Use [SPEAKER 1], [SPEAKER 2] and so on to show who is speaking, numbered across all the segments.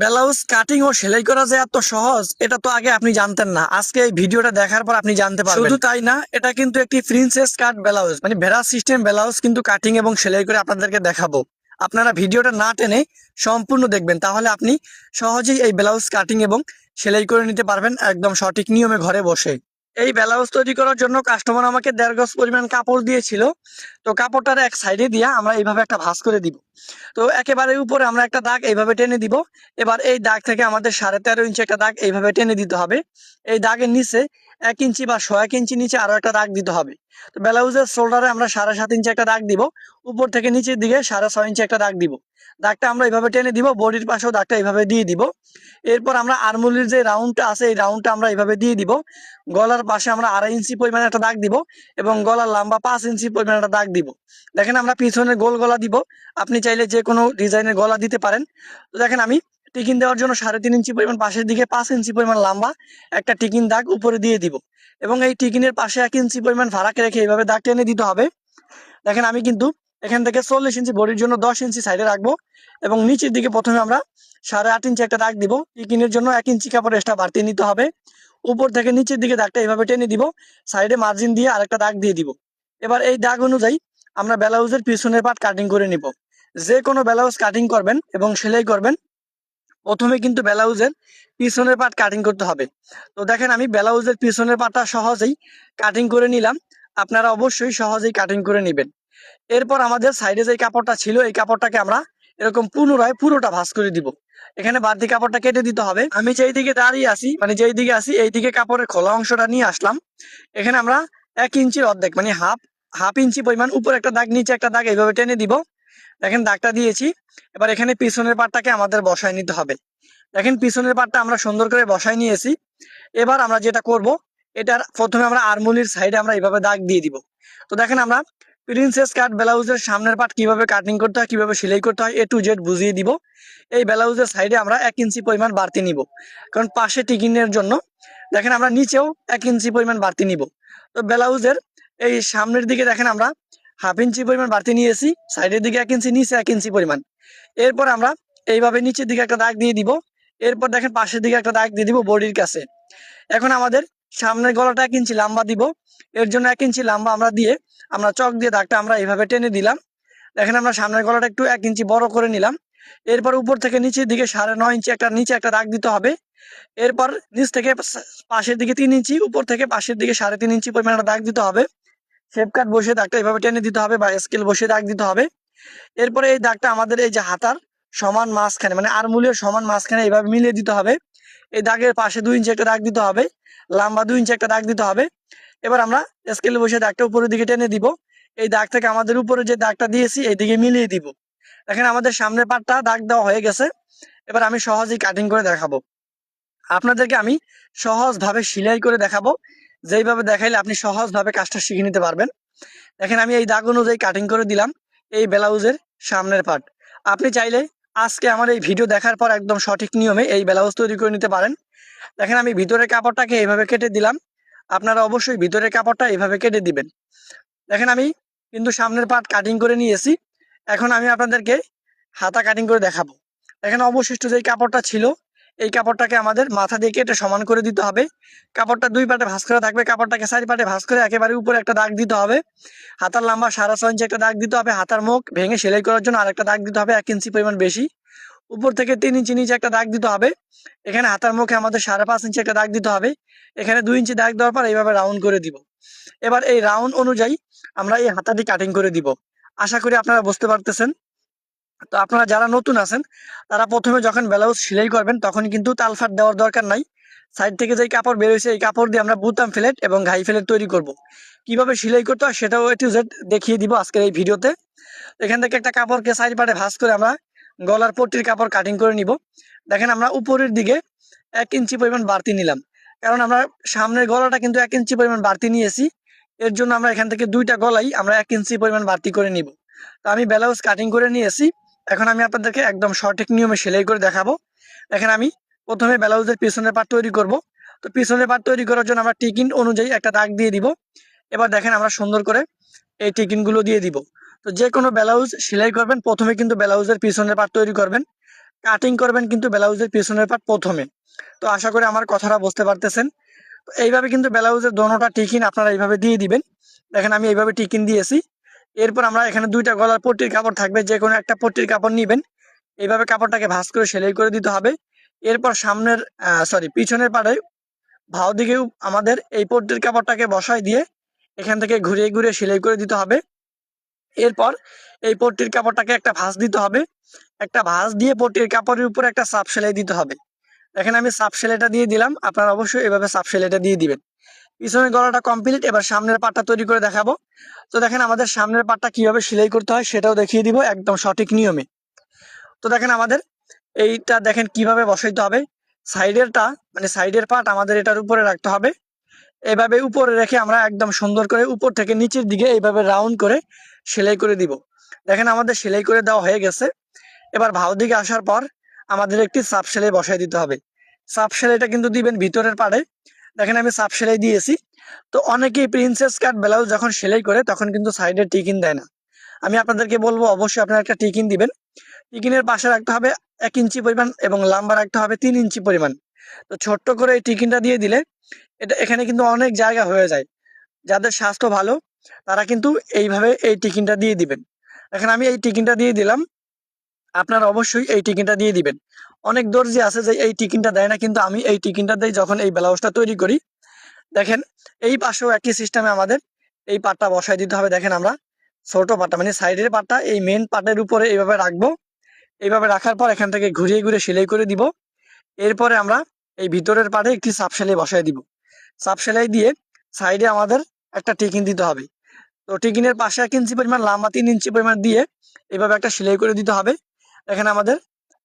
[SPEAKER 1] Blouse cutting ও সেলাই করা যে এত সহজ এটা তো আগে আপনি জানতেন না। আজকে এই ভিডিওটা দেখার পর আপনি জানতে পারবেন। শুধু তাই না, এটা কিন্তু একটি প্রিন্সেস কাট ব্লাউজ, মানে ভেড়া সিস্টেম ব্লাউজ কিন্তু কাটিং এবং সেলাই করে আপনাদেরকে দেখাবো। আপনারা ভিডিওটা না টেনে সম্পূর্ণ দেখবেন, তাহলে আপনি সহজেই এই ব্লাউজ কাটিং এবং সেলাই করে নিতে পারবেন একদম সঠিক নিয়মে ঘরে বসে। এই ব্লাউজ তৈরি করার জন্য কাস্টমার আমাকে 1.5 গজ পরিমাণ কাপড় দিয়েছিল। তো কাপড়টার এক সাইডে দিয়ে আমরা এইভাবে একটা ভাঁজ করে দিব। তো একেবারে উপরে আমরা একটা দাগ এইভাবে টেনে দিব। এবার এই দাগ থেকে আমাদের 13.5 ইঞ্চি একটা দাগ এইভাবে টেনে দিতে হবে। এই দাগের নিচে 1 ইঞ্চি বা 1.5 ইঞ্চি নিচে আরো একটা দাগ দিতে হবে। তো ব্লাউজের শোল্ডারে আমরা 7.5 ইঞ্চি একটা দাগ দিব। উপর থেকে নিচের দিকে 6.5 ইঞ্চি একটা দাগ দিব। দাগটা আমরা এইভাবে টেনে দিব, বডির পাশেও দাগটা এইভাবে দিয়ে দিব। এরপর আমরা আরমুলির যে রাউন্ডটা আছে এই রাউন্ডটা আমরা এইভাবে দিয়ে দিব। গলার পাশে আমরা 2.5 ইঞ্চি পরিমাণে একটা দাগ দিব এবং গলার লম্বা 5 ইঞ্চি পরিমাণে একটা দাগ দিব। দেখেন আমরা পিছনে গোল গলা দিব। আপনি চাইলে যে কোনো ডিজাইনের গলা দিতে পারেন। তো দেখেন আমি টিকিন দেওয়ার জন্য 3.5 ইঞ্চি পরিমাণ পাশের দিকে 5 ইঞ্চি পরিমাণ লম্বা একটা টিকিন দাগ উপরে দিয়ে দিব এবং এই টিকিনের পাশে 1 ইঞ্চি পরিমাণ ফারাক রেখে এইভাবে দাগ টেনে দিতে হবে। দেখেন আমি কিন্তু এখান থেকে 40 ইঞ্চি বডির জন্য 10 ইঞ্চি সাইডে রাখবো এবং নিচের দিকে প্রথমে আমরা 8.5 ইঞ্চি একটা দাগ দিব। টিকিনের জন্য 1 ইঞ্চি কাপড় এক্সট্রা বাড়তি নিতে হবে। উপর থেকে নিচের দিকে দাগটা এইভাবে টেনে দিব, সাইডে মার্জিন দিয়ে আরেকটা দাগ দিয়ে দিব। এবার এই দাগ অনুযায়ী আমরা ব্লাউজের পিছনের পার্ট কাটিং করে নিব। যে কোনো ব্লাউজ কাটিং করবেন এবং সেলাই করবেন, প্রথমে কিন্তু ব্লাউজের পিছনের পার্ট কাটিং করতে হবে। তো দেখেন আমি ব্লাউজের পিছনের পার্টটা সহজেই কাটিং করে নিলাম। আপনারা অবশ্যই সহজেই কাটিং করে নেবেন। এরপর আমাদের সাইডে যে কাপড়টা ছিল এই কাপড়টাকে আমরা এরকম পুনরায় পুরোটা ভাঁজ করে দিব। এখানে বাড়তি কাপড়টা কেটে দিতে হবে। আমি যেই দিকে দাঁড়িয়ে আছি, মানে যেই দিকে আছি এই দিকে কাপড়ের খোলা অংশটা নিয়ে আসলাম। এখানে আমরা 1 ইঞ্চির অর্ধেক মানে হাফ হাফ ইঞ্চি পরিমাণ উপর একটা দাগ নিচে একটা দাগ এইভাবে টেনে দিব। দেখেন দাগটা দিয়েছি। এবার এখানে পিছনের পাটটাকে আমাদের বসায় নিতে হবে। দেখেন পিছনের পাটটা আমরা সুন্দর করে বসায় নিয়েছি। এবার আমরা যেটা করব, এটার প্রথমে আমরা আরমুলির সাইডে আমরা এইভাবে দাগ দিয়ে দিব। তো দেখেন আমরা প্রিন্সেস কাট ব্লাউজের সামনের পার্ট কিভাবে কাটিং করতে হয়, কিভাবে সেলাই করতে হয় A to Z বুঝিয়ে দিব। এই ব্লাউজের সাইডে আমরা 1 ইঞ্চি পরিমাণ বাড়তি নিব, কারণ পাশে টিকিনের জন্য। দেখেন আমরা নিচেও 1 ইঞ্চি পরিমাণ বাড়তি নিব। তো ব্লাউজের এই সামনের দিকে দেখেন আমরা 1/2 ইঞ্চি পরিমাণ বাড়তি নিয়েছি, সাইডের দিকে 1 ইঞ্চি, নিচে 1 ইঞ্চি পরিমাণ। এরপর আমরা এইভাবে নিচের দিকে একটা দাগ দিয়ে দিব। এরপর দেখেন পাশের দিকে একটা দাগ দিয়ে দিব বডির কাছে। এখন আমাদের সামনের গলাটা 1 ইঞ্চি লম্বা দিব। এর জন্য 1 ইঞ্চি লম্বা আমরা দিয়ে আমরা চক দিয়ে দাগটা আমরা এইভাবে টেনে দিলাম। দেখেন আমরা সামনের গলাটা একটু 1 ইঞ্চি বড় করে নিলাম। এরপর উপর থেকে নিচের দিকে 9.5 ইঞ্চি একটা নিচে একটা দাগ দিতে হবে। এরপর নিচ থেকে পাশের দিকে 3 ইঞ্চি, উপর থেকে পাশের দিকে 3.5 ইঞ্চি পরিমাণ একটা দাগ দিতে হবে। শেপ কাট বসে দাগটা এইভাবে টেনে দিতে হবে বা স্কেল বসে দাগ দিতে হবে। এরপরে এই দাগটা আমাদের এই যে হাতার সমান মাঝখানে, মানে আরমুলের সমান মাঝখানে এইভাবে মিলিয়ে দিতে হবে। এই দাগের পাশে 2 ইঞ্চি একটা দাগ দিতে হবে, লম্বা 2 ইঞ্চি একটা দাগ দিতে হবে। এবার আমরা স্কেলে বসে দাগটা উপরের দিকে টেনে দিব। এই দাগ থেকে আমাদের উপরে যে দাগটা দিয়েছি এইদিকে মিলিয়ে দিব। দেখেন আমাদের সামনের পাটটা দাগ দেওয়া হয়ে গেছে। এবার আমি সহজেই কাটিং করে দেখাবো আপনাদেরকে। আমি সহজভাবে সেলাই করে দেখাবো, যেইভাবে দেখাইলে আপনি সহজভাবে কাজটা শিখে নিতে পারবেন। দেখেন আমি এই দাগ অনুযায়ী কাটিং করে দিলাম এই ব্লাউজের সামনের পার্ট। আপনি চাইলে আজকে আমার এই ভিডিও দেখার পর একদম সঠিক নিয়মে এই ব্লাউজ তৈরি করে নিতে পারেন। দেখেন আমি ভিতরের কাপড়টাকে এইভাবে কেটে দিলাম। আপনারা অবশ্যই ভিতরের কাপড়টা এইভাবে কেটে দিবেন। দেখেন আমি কিন্তু সামনের পার্ট কাটিং করে নিয়েছি। এখন আমি আপনাদেরকে হাতা কাটিং করে দেখাবো। দেখেন অবশিষ্ট যে কাপড়টা ছিল এই কাপড়টাকে আমাদের মাথা দিয়ে কেটে সমান করে দিতে হবে। কাপড়টা 2 পার্টে ভাঁজ করা থাকবে, কাপড়টাকে 4 পার্টে ভাঁজ করে একেবারে উপরে একটা দাগ দিতে হবে। হাতার লম্বা 6.5 ইঞ্চি একটা দাগ দিতে হবে। হাতার মুখ ভেঙে সেলাই করার জন্য আরেকটা দাগ দিতে হবে 1 ইঞ্চি পরিমাণ বেশি। উপর থেকে 3 ইঞ্চি নিচে একটা দাগ দিতে হবে। এখানে হাতার মুখে আমাদের 5.5 ইঞ্চি একটা দাগ দিতে হবে। এখানে 2 ইঞ্চি দাগ দেওয়ার পর এইভাবে রাউন্ড করে দিব। এবার এই রাউন্ড অনুযায়ী আমরা এই হাতাটি কাটিং করে দিব। আশা করি আপনারা বুঝতে পারতেছেন। তো আপনারা যারা নতুন আছেন তারা প্রথমে যখন ব্লাউজ সেলাই করবেন তখন কিন্তু তালফাট দেওয়ার দরকার নাই। সাইড থেকে যেই কাপড় বের হয়েছে এই কাপড় দিয়ে আমরা বুতাম ফিলেট এবং ঘাই ফিলেট তৈরি করব। কিভাবে সেলাই করতে হয় সেটাও A to Z দেখিয়ে দিব আজকের এই ভিডিওতে। এখান থেকে একটা কাপড়কে সাইড পাটে ভাঁজ করে আমরা গলার পট্টির কাপড় কাটিং করে নিব। দেখেন আমরা উপরের দিকে 1 ইঞ্চি পরিমাণ বাড়তি নিলাম, কারণ আমরা সামনের গলাটা কিন্তু 1 ইঞ্চি পরিমাণ বাড়তি নিয়েছি। এর জন্য আমরা এখান থেকে দুইটা গলাই আমরা 1 ইঞ্চি পরিমাণ বাড়তি করে নিব। তো আমি ব্লাউজ কাটিং করে নিয়েছি। এখন আমি আপনাদেরকে একদম সঠিক নিয়মে সেলাই করে দেখাবো। দেখেন আমি প্রথমে ব্লাউজের পিছনের পার্ট তৈরি করব। তো পিছনের পার্ট তৈরি করার জন্য আমরা টিকিন অনুযায়ী একটা দাগ দিয়ে দিব। এবার দেখেন আমরা সুন্দর করে এই টিকিন গুলো দিয়ে দিব। তো যে কোনো ব্লাউজ সেলাই করবেন প্রথমে কিন্তু ব্লাউজের পিছনের পার্ট তৈরি করবেন, কাটিং করবেন কিন্তু ব্লাউজের পিছনের পার্ট প্রথমে। তো আশা করি আমার কথাটা বুঝতে পারতেছেন। তো এইভাবে কিন্তু ব্লাউজের দোনোটা টিকিন আপনারা এইভাবে দিয়ে দিবেন। দেখেন আমি এইভাবে টিকিন দিয়েছি। এরপর আমরা এখানে দুইটা গলার পট্টির কাপড় থাকবে, যে কোনো একটা পট্টির কাপড় নিবেন। এইভাবে কাপড়টাকে ভাঁজ করে সেলাই করে দিতে হবে। এরপর পিছনের পাড়ে ভাও দিকেও আমাদের এই পট্টির কাপড়টাকে বসায় দিয়ে এখান থেকে ঘুরিয়ে ঘুরিয়ে সেলাই করে দিতে হবে। এরপর এই পট্টির কাপড়টাকে একটা ভাঁজ দিতে হবে। একটা ভাঁজ দিয়ে পট্টির কাপড়ের উপরে একটা সাপ সেলাই দিতে হবে। দেখেন আমি সাপ সেলাইটা দিয়ে দিলাম, আপনারা অবশ্যই এভাবে সাপ সেলাইটা দিয়ে দিবেন। পিছনের গলাটা কমপ্লিট, এবার সামনের পাটটা তৈরি করে দেখাবো। তো দেখেন আমাদের সামনের পাটটা কিভাবে সেলাই করতে হয় সেটাও দেখিয়ে দিব একদম সঠিক নিয়মে। তো দেখেন আমাদের এইটা দেখেন কিভাবে বসাইতে হবে। সাইডেরটা মানে সাইডের পার্ট আমাদের এটার উপরে রাখতে হবে। এভাবে উপরে রেখে আমরা একদম সুন্দর করে উপর থেকে নিচের দিকে এইভাবে রাউন্ড করে সেলাই করে দিব। দেখেন আমাদের সেলাই করে দেওয়া হয়ে গেছে। এবার ভাও দিকে আসার পর আমাদের একটি সাপ সেলাই বসাই দিতে হবে। সাপ সেলাইটা কিন্তু দিবেন ভিতরের পাড়ে। দেখেন আমি সাপ সেলাই দিয়েছি। তো অনেকেই প্রিন্সেস কাট ব্লাউজ যখন সেলাই করে তখন কিন্তু সাইডে টিকিন দেয় না। আমি আপনাদেরকে বলবো অবশ্যই আপনারা একটা টিকিন দিবেন। টিকিনের পাশে রাখতে হবে 1 ইঞ্চি পরিমাণ এবং লম্বা রাখতে হবে 3 ইঞ্চি পরিমাণ। তো ছোট্ট করে এই টিকিনটা দিয়ে দিলে এখানে কিন্তু অনেক জায়গা হয়ে যায়। যাদের স্বাস্থ্য ভালো তারা কিন্তু এইভাবে এই টিকিনটা দিয়ে দিবেন। এখন আমি এই টিকিনটা দিয়ে দিলাম, আপনারা অবশ্যই এই টিকিনটা দিয়ে দিবেন। অনেক দর্জি আছে যে এই টিকিনটা দেয় না, কিন্তু আমি এই টিকিনটা দিয়ে যখন এই ব্লাউজটা তৈরি করি। দেখেন এই পাশেও একই সিস্টেমে আমাদের এই পাটটা বসাই দিতে হবে। দেখেন আমরা ছোট পাটটা মানে সাইডের পাটটা এই মেন পাটের উপরে এইভাবে রাখবো। এইভাবে রাখার পর এখান থেকে ঘুরিয়ে ঘুরিয়ে সেলাই করে দিব। এরপরে আমরা এই ভিতরের পাটে একটি সাপ সেলাই বসাই দিব। সাপ সেলাই দিয়ে সাইডে আমাদের একটা টিকিন দিতে হবে। তো টিকিনের পাশে 1 ইঞ্চি পরিমাণ লম্বা 3 ইঞ্চি পরিমাণ দিয়ে এইভাবে একটা সেলাই করে দিতে হবে। এখানে আমাদের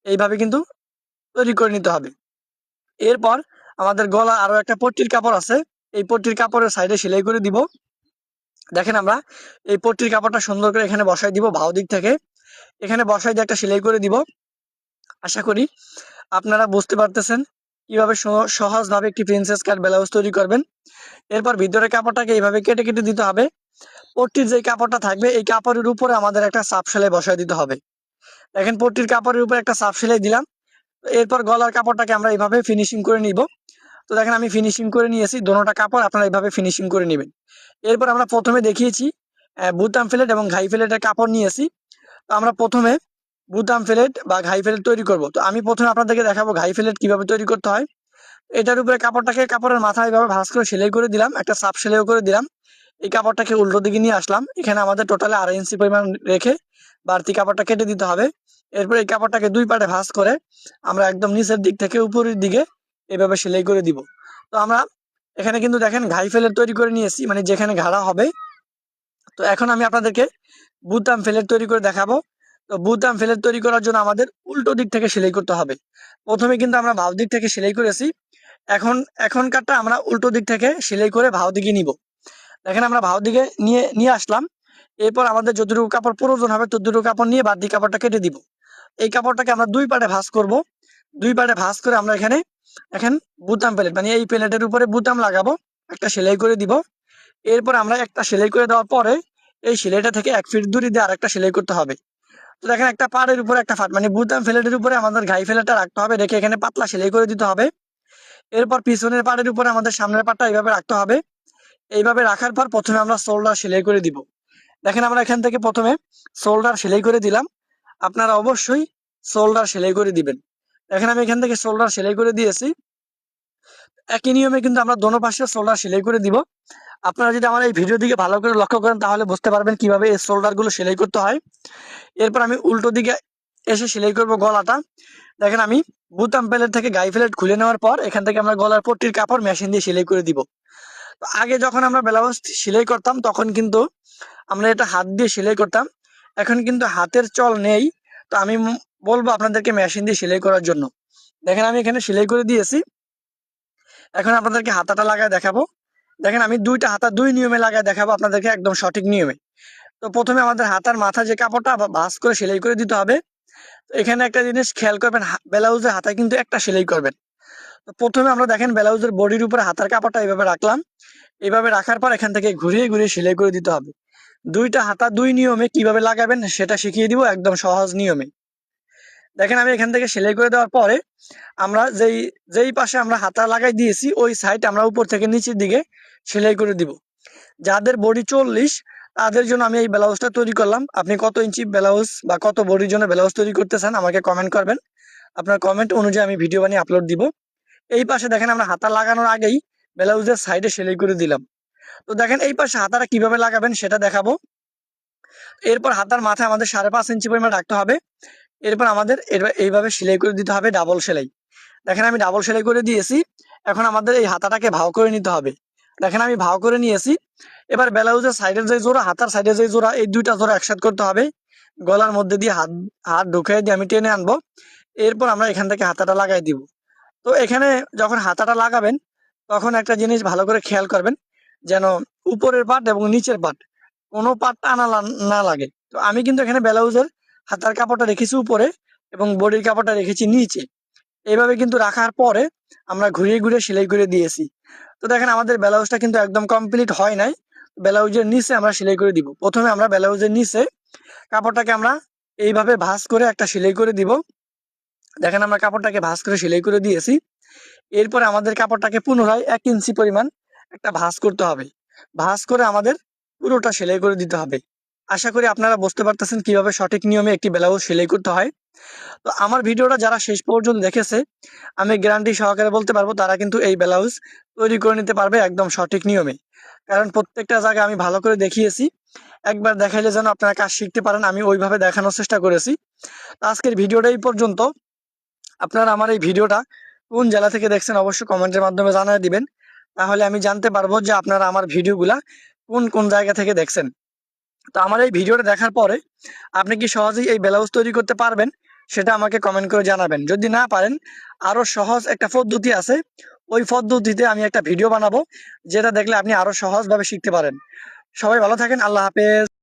[SPEAKER 1] এইভাবে কিন্তু তৈরি করে নিতে হবে। এরপর আমাদের গলা আরো একটা পট্টির কাপড় আছে, এই পট্টির কাপড়ের সাইডে সেলাই করে দিব। দেখেন আমরা এই পট্টির কাপড়টা সুন্দর করে এখানে বসাই দিব ভাও দিক থেকে। এখানে বসাই দিয়ে একটা সেলাই করে দিব। আশা করি আপনারা বুঝতে পারতেছেন কিভাবে সহজভাবে একটি প্রিন্সেস কাট ব্লাউজ তৈরি করবেন। এরপর ভিতরের কাপড়টাকে এইভাবে কেটে কেটে দিতে হবে। পট্টির যে কাপড়টা থাকবে এই কাপড়ের উপরে আমাদের একটা সাপ সেলাই বসাই দিতে হবে। দেখেন পট্টির কাপড়ের উপরে একটা সাপ সেলাই দিলাম। এরপর গলার কাপড়টাকে আমরা এইভাবে ফিনিশিং করে নিব। তো দেখেন আমি ফিনিশিং করে নিয়েছি, দোনোটা কাপড় আপনারা এইভাবে ফিনিশিং করে নেবেন। এরপর আমরা প্রথমে দেখিয়েছি বুতাম ফিলেট এবং ঘাই ফিলেটের কাপড় নিয়েছি। তো আমরা প্রথমে বুতাম ফিলেট বা ঘাই ফিলেট তৈরি করব। তো আমি প্রথমে আপনাদেরকে দেখাবো ঘাই ফিলেট কিভাবে তৈরি করতে হয়। এটার উপরে কাপড়টাকে কাপড়ের মাথায় এভাবে ভাঁজ করে সেলাই করে দিলাম, একটা সাপ সেলাইও করে দিলাম। এই কাপড়টাকে উল্টো দিকে নিয়ে আসলাম, এখানে আমাদের টোটালে 2.5 ইঞ্চি পরিমাণ রেখে বাড়তি কাপড়টা কেটে দিতে হবে। এরপর এই কাপড়টাকে দুই পাটে ভাঁজ করে আমরা একদম নিচের দিক থেকে উপরের দিকে এভাবে সেলাই করে দিব। তো আমরা এখানে কিন্তু দেখেন ঘাই ফেলেট তৈরি করে নিয়েছি, মানে যেখানে ঘাড়া হবে। তো এখন আমি আপনাদেরকে বুতাম ফেলেট তৈরি করে দেখাবো। তো বুতাম ফেলেট তৈরি করার জন্য আমাদের উল্টো দিক থেকে সেলাই করতে হবে। প্রথমে কিন্তু আমরা ভাও দিক থেকে সেলাই করেছি, এখনকারটা আমরা উল্টো দিক থেকে সেলাই করে ভাও দিকে নিব। দেখেন আমরা ভাও দিকে নিয়ে নিয়ে আসলাম। এরপর আমাদের যতটুকু কাপড় প্রয়োজন হবে ততটুকু কাপড় নিয়ে বাড়তি কাপড়টা কেটে দিব। এই কাপড়টাকে আমরা দুই পাটে ভাঁজ করব। দুই পাটে ভাঁজ করে আমরা এখানে এখন বুতাম প্লেট মানে এই প্লেটের উপরে বুতাম লাগাবো, একটা সেলাই করে দিব। এরপর আমরা একটা সেলাই করে দেওয়ার পরে এই সেলাইটা থেকে 1 ফিট দূরে দিয়ে আরেকটা সেলাই করতে হবে। তো দেখেন একটা পাড়ের উপরে একটা ফাট মানে বুতাম ফ্লেটের উপরে আমাদের ঘাই ফেলেটটা রাখতে হবে, রেখে এখানে পাতলা সেলাই করে দিতে হবে। এরপর পিছনের পাড়ের উপরে আমাদের সামনের পাটটা এইভাবে রাখতে হবে। এইভাবে রাখার পর প্রথমে আমরা শোল্ডার সেলাই করে দিব। দেখেন আমরা এখান থেকে প্রথমে শোল্ডার সেলাই করে দিলাম, আপনারা অবশ্যই শোল্ডার সেলাই করে দিবেন। দেখেন আমি এখান থেকে শোল্ডার সেলাই করে দিয়েছি। একই নিয়মে কিন্তু আমরা দোনো পাশে শোল্ডার সেলাই করে দিব। আপনারা যদি আমার এই ভিডিও দিকে ভালো করে লক্ষ্য করেন তাহলে বুঝতে পারবেন কিভাবে এই শোল্ডার গুলো সেলাই করতে হয়। এরপর আমি উল্টো দিকে এসে সেলাই করব গলাটা। দেখেন আমি বুতাম প্লেট থেকে গাই প্লেট খুলে নেওয়ার পর এখান থেকে আমরা গলার পট্টির কাপড় মেশিন দিয়ে সেলাই করে দিব। তো আগে যখন আমরা ব্লাউজ সেলাই করতাম তখন কিন্তু আমরা এটা হাত দিয়ে সেলাই করতাম, এখন কিন্তু হাতের চল নেই। তো আমি বলবো আপনাদেরকে মেশিন দিয়ে সেলাই করার জন্য। দেখেন আমি এখানে সেলাই করে দিয়েছি। এখন আপনাদেরকে হাতাটা লাগায় দেখাবো। দেখেন আমি দুইটা হাতা দুই নিয়মে লাগায় দেখাবো আপনাদেরকে একদম সঠিক নিয়মে। তো প্রথমে আমাদের হাতার মাথা যে কাপড়টা ভাঁজ করে সেলাই করে দিতে হবে। তো এখানে একটা জিনিস খেয়াল করবেন, ব্লাউজের হাতায় কিন্তু একটা সেলাই করবেন। তো প্রথমে আমরা দেখেন ব্লাউজের বডির উপরে হাতার কাপড়টা এইভাবে রাখলাম। এইভাবে রাখার পর এখান থেকে ঘুরিয়ে ঘুরিয়ে সেলাই করে দিতে হবে। দুইটা হাতা দুই নিয়মে কিভাবে লাগাবেন সেটা শিখিয়ে দিব একদম সহজ নিয়মে। দেখেন আমি এখান থেকে সেলাই করে দেওয়ার পরে আমরা যেই যেই পাশে আমরা হাতা লাগাই দিয়েছি ওই সাইড আমরা উপর থেকে নিচের দিকে সেলাই করে দিব। যাদের বডি 40 তাদের জন্য আমি এই ব্লাউজটা তৈরি করলাম। আপনি কত ইঞ্চি ব্লাউজ বা কত বডির জন্য ব্লাউজ তৈরি করতে চান আমাকে কমেন্ট করবেন। আপনার কমেন্ট অনুযায়ী আমি ভিডিও বানিয়ে আপলোড দিব। এই পাশে দেখেন আমরা হাতা লাগানোর আগেই ব্লাউজের সাইডে সেলাই করে দিলাম। তো দেখেন এই পাশে হাতাটা কিভাবে লাগাবেন সেটা দেখাবো। এরপর হাতার মাথায় আমাদের 5.5 ইঞ্চি পরিমাণ রাখতে হবে। এরপর আমাদের এইভাবে সেলাই করে দিতে হবে, ডাবল সেলাই। দেখেন আমি ডাবল সেলাই করে দিয়েছি। এখন আমাদের এই হাতাটাকে ভাও করে নিতে হবে। দেখেন আমি ভাও করে নিয়েছি। এবার ব্লাউজের সাইডের যে জোড়া, হাতার সাইডের যে জোড়া, এই দুইটা জোড়া একসাথে করতে হবে। গলার মধ্যে দিয়ে হাত হাত ঢুকিয়ে দিয়ে আমি টেনে আনবো। এরপর আমরা এখান থেকে হাতাটা লাগাই দিব। তো এখানে যখন হাতাটা লাগাবেন তখন একটা জিনিস ভালো করে খেয়াল করবেন, যেন উপরের পার্ট এবং নিচের পার্ট কোনো পার্ট টানা না লাগে। তো আমি কিন্তু এখানে ব্লাউজের হাতার কাপড়টা রেখেছি উপরে এবং বডির কাপড়টা রেখেছি নিচে। এইভাবে কিন্তু রাখার পরে আমরা ঘুরিয়ে ঘুরিয়ে সেলাই করে দিয়েছি। তো দেখেন আমাদের ব্লাউজটা কিন্তু একদম কমপ্লিট হয় নাই। ব্লাউজের নিচে আমরা সেলাই করে দিব। প্রথমে আমরা ব্লাউজের নিচে কাপড়টাকে আমরা এইভাবে ভাঁজ করে একটা সেলাই করে দিব। দেখেন আমরা কাপড়টাকে ভাঁজ করে সেলাই করে দিয়েছি। এরপরে আমাদের কাপড়টাকে পুনরায় 1 ইঞ্চি পরিমাণ একটা ভাঁজ করতে হবে। ভাঁজ করে আমাদের পুরোটা সেলাই করে দিতে হবে। আশা করি আপনারা বুঝতে পারতেছেন কিভাবে সঠিক নিয়মে একটি ব্লাউজ সেলাই করতে হয়। তো আমার ভিডিওটা যারা শেষ পর্যন্ত দেখেছে আমি গ্যারান্টি সহকারে বলতে পারবো তারা কিন্তু এই ব্লাউজ তৈরি করে নিতে পারবে একদম সঠিক নিয়মে। কারণ প্রত্যেকটা জায়গায় আমি ভালো করে দেখিয়েছি। একবার দেখাইলে যেন আপনারা কাজ শিখতে পারেন, আমি ওইভাবে দেখানোর চেষ্টা করেছি। তো আজকের ভিডিওটা এই পর্যন্ত। আপনারা আমার এই ভিডিওটা কোন জেলা থেকে দেখছেন অবশ্যই কমেন্টের মাধ্যমে জানিয়ে দিবেন। তাহলে আমি জানতে পারবো যে আপনারা আমার ভিডিওগুলা কোন কোন জায়গা থেকে দেখছেন। তো আমার এই ভিডিওটা দেখার পরে আপনি কি সহজেই এই ব্লাউজ তৈরি করতে পারবেন সেটা আমাকে কমেন্ট করে জানাবেন। যদি না পারেন আরো সহজ একটা পদ্ধতি আছে, ওই পদ্ধতিতে আমি একটা ভিডিও বানাবো যেটা দেখলে আপনি আরো সহজভাবে শিখতে পারেন। সবাই ভালো থাকেন, আল্লাহ হাফেজ।